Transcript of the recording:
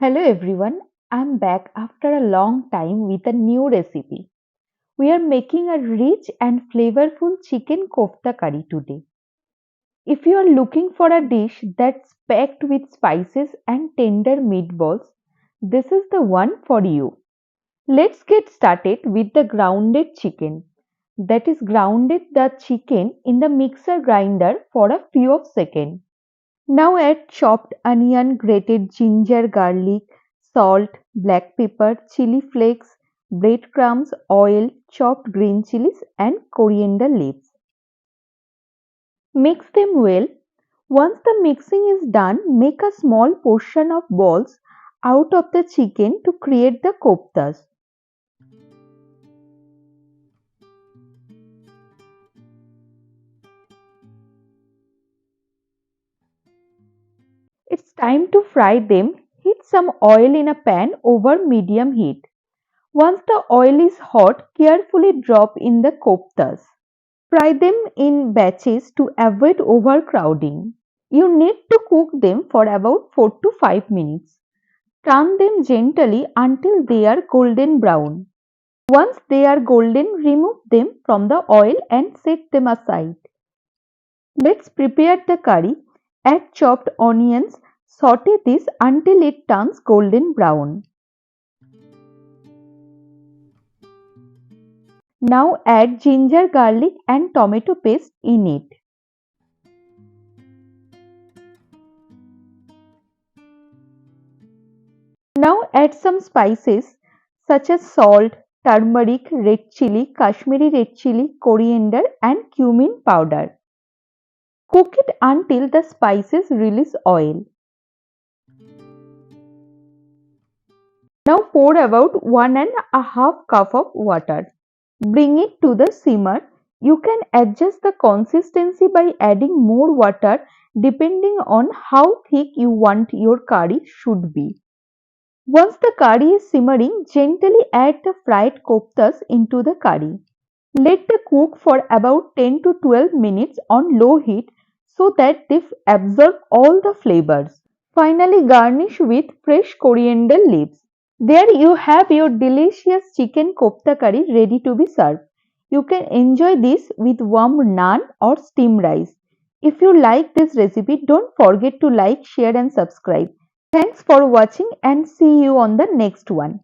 Hello everyone, I'm back after a long time with a new recipe. We are making a rich and flavorful chicken kofta curry today. If you are looking for a dish that's packed with spices and tender meatballs, this is the one for you. Let's get started with the grounded chicken. That is grounded the chicken in the mixer grinder for a few of seconds. Now add chopped onion, grated ginger, garlic, salt, black pepper, chili flakes, breadcrumbs, oil, chopped green chilies, and coriander leaves. Mix them well. Once the mixing is done, make a small portion of balls out of the chicken to create the koftas. It's time to fry them. Heat some oil in a pan over medium heat. Once the oil is hot, carefully drop in the koftas. Fry them in batches to avoid overcrowding. You need to cook them for about 4 to 5 minutes. Turn them gently until they are golden brown. Once they are golden, remove them from the oil and set them aside. Let's prepare the curry. Add chopped onions. Saute this until it turns golden brown. Now add ginger, garlic and tomato paste in it. Now add some spices such as salt, turmeric, red chilli, Kashmiri red chilli, coriander and cumin powder. Cook it until the spices release oil. Now pour about 1.5 cup of water. Bring it to the simmer. You can adjust the consistency by adding more water depending on how thick you want your curry should be. Once the curry is simmering, gently add the fried koftas into the curry. Let them cook for about 10 to 12 minutes on low heat so that they absorb all the flavors. Finally, garnish with fresh coriander leaves. There you have your delicious chicken kofta curry ready to be served. You can enjoy this with warm naan or steamed rice. If you like this recipe, don't forget to like, share and subscribe. Thanks for watching and see you on the next one.